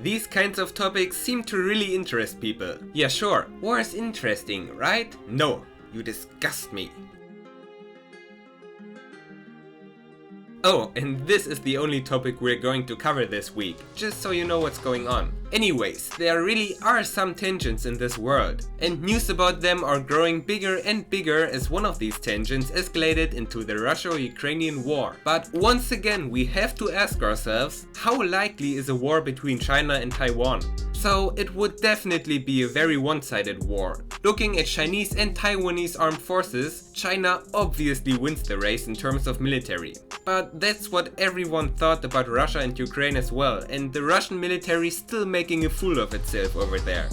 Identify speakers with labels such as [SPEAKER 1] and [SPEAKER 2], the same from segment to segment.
[SPEAKER 1] These kinds of topics seem to really interest people. Yeah sure, war is interesting, right? No, you disgust me. Oh, and this is the only topic we're going to cover this week, just so you know what's going on. Anyways, there really are some tensions in this world, and news about them are growing bigger and bigger as one of these tensions escalated into the Russia-Ukrainian war. But once again, we have to ask ourselves, how likely is a war between China and Taiwan? So it would definitely be a very one-sided war. Looking at Chinese and Taiwanese armed forces, China obviously wins the race in terms of military. But that's what everyone thought about Russia and Ukraine as well, and the Russian military still making a fool of itself over there.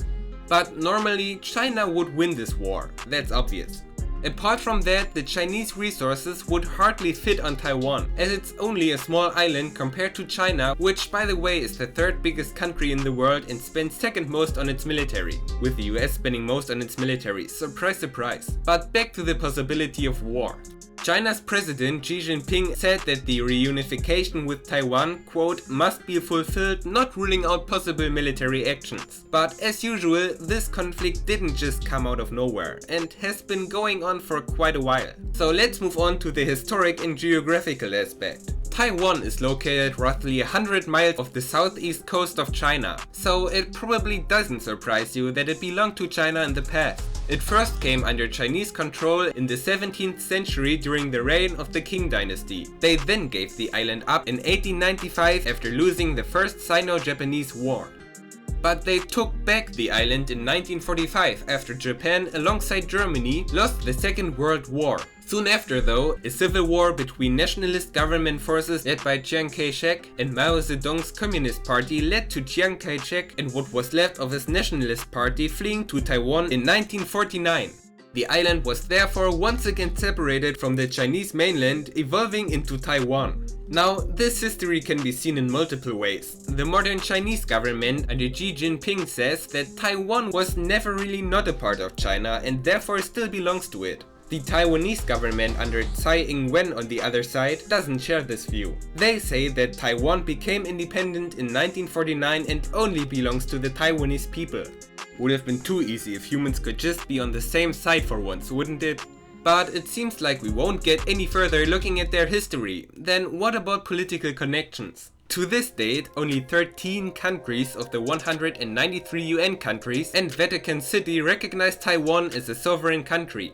[SPEAKER 1] But normally China would win this war, that's obvious. Apart from that, the Chinese resources would hardly fit on Taiwan, as it's only a small island compared to China, which by the way is the third biggest country in the world and spends second most on its military, with the US spending most on its military, surprise surprise. But back to the possibility of war. China's president Xi Jinping said that the reunification with Taiwan, quote, must be fulfilled, not ruling out possible military actions. But as usual, this conflict didn't just come out of nowhere and has been going on for quite a while. So let's move on to the historic and geographical aspect. Taiwan is located roughly 100 miles off the southeast coast of China, so it probably doesn't surprise you that it belonged to China in the past. It first came under Chinese control in the 17th century during the reign of the Qing dynasty. They then gave the island up in 1895 after losing the First Sino-Japanese War. But they took back the island in 1945 after Japan, alongside Germany, lost the Second World War. Soon after though, a civil war between nationalist government forces led by Chiang Kai-shek and Mao Zedong's Communist Party led to Chiang Kai-shek and what was left of his nationalist party fleeing to Taiwan in 1949. The island was therefore once again separated from the Chinese mainland, evolving into Taiwan. Now, this history can be seen in multiple ways. The modern Chinese government under Xi Jinping says that Taiwan was never really not a part of China and therefore still belongs to it. The Taiwanese government under Tsai Ing-wen on the other side doesn't share this view. They say that Taiwan became independent in 1949 and only belongs to the Taiwanese people. Would have been too easy if humans could just be on the same side for once, wouldn't it? But it seems like we won't get any further looking at their history. Then what about political connections? To this date, only 13 countries of the 193 UN countries and Vatican City recognize Taiwan as a sovereign country.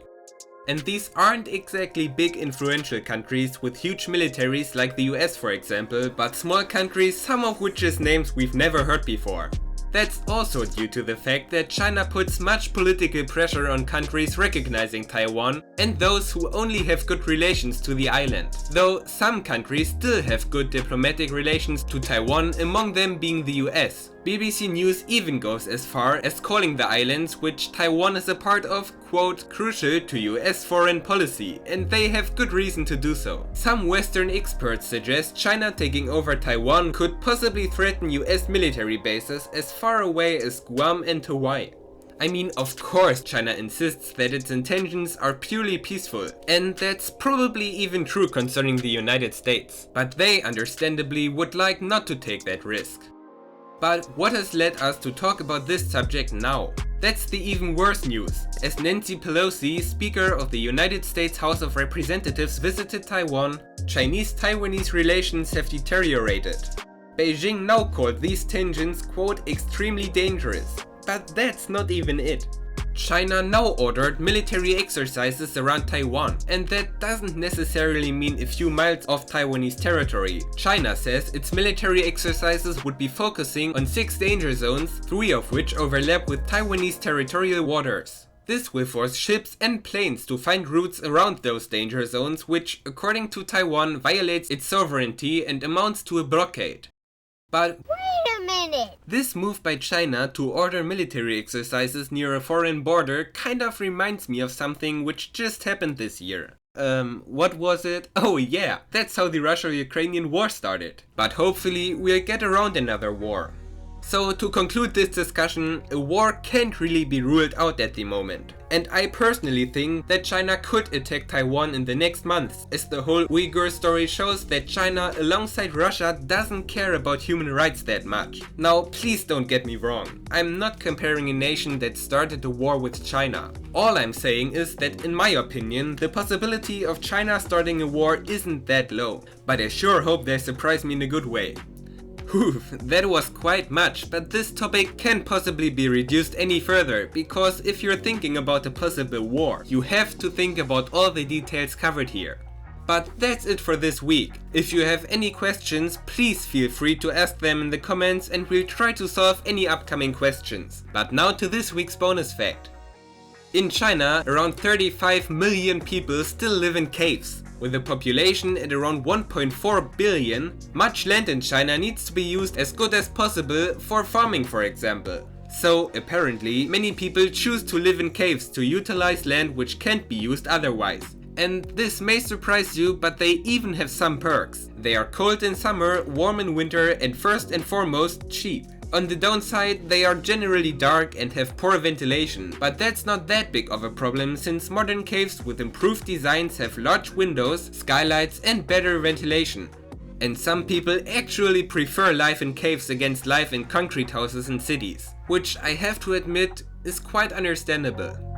[SPEAKER 1] And these aren't exactly big influential countries with huge militaries like the US for example, but small countries, some of which's names we've never heard before. That's also due to the fact that China puts much political pressure on countries recognizing Taiwan and those who only have good relations to the island. Though some countries still have good diplomatic relations to Taiwan, among them being the US. BBC News even goes as far as calling the islands which Taiwan is a part of, quote, crucial to US foreign policy, and they have good reason to do so. Some Western experts suggest China taking over Taiwan could possibly threaten US military bases as far away as Guam and Hawaii. I mean, of course China insists that its intentions are purely peaceful, and that's probably even true concerning the United States. But they understandably would like not to take that risk. But what has led us to talk about this subject now? That's the even worse news, as Nancy Pelosi, Speaker of the United States House of Representatives, visited Taiwan, Chinese-Taiwanese relations have deteriorated. Beijing now called these tensions, quote, extremely dangerous. But that's not even it. China now ordered military exercises around Taiwan, and that doesn't necessarily mean a few miles off Taiwanese territory. China says its military exercises would be focusing on 6 danger zones, 3 of which overlap with Taiwanese territorial waters. This will force ships and planes to find routes around those danger zones, which, according to Taiwan, violates its sovereignty and amounts to a blockade. But
[SPEAKER 2] wait a minute!
[SPEAKER 1] This move by China to order military exercises near a foreign border kind of reminds me of something which just happened this year. What was it? Oh yeah, that's how the Russia-Ukrainian war started. But hopefully we'll get around another war. So to conclude this discussion, a war can't really be ruled out at the moment. And I personally think that China could attack Taiwan in the next months, as the whole Uyghur story shows that China alongside Russia doesn't care about human rights that much. Now please don't get me wrong, I'm not comparing a nation that started a war with China. All I'm saying is that in my opinion, the possibility of China starting a war isn't that low, but I sure hope they surprise me in a good way. Whew, that was quite much, but this topic can't possibly be reduced any further, because if you're thinking about a possible war, you have to think about all the details covered here. But that's it for this week. If you have any questions, please feel free to ask them in the comments and we'll try to solve any upcoming questions. But now to this week's bonus fact. In China, around 35 million people still live in caves. With a population at around 1.4 billion, much land in China needs to be used as good as possible for farming, for example. So, apparently, many people choose to live in caves to utilize land which can't be used otherwise. And this may surprise you, but they even have some perks. They are cold in summer, warm in winter, and first and foremost, cheap. On the downside, they are generally dark and have poor ventilation, but that's not that big of a problem since modern caves with improved designs have large windows, skylights and better ventilation. And some people actually prefer life in caves against life in concrete houses in cities, which I have to admit is quite understandable.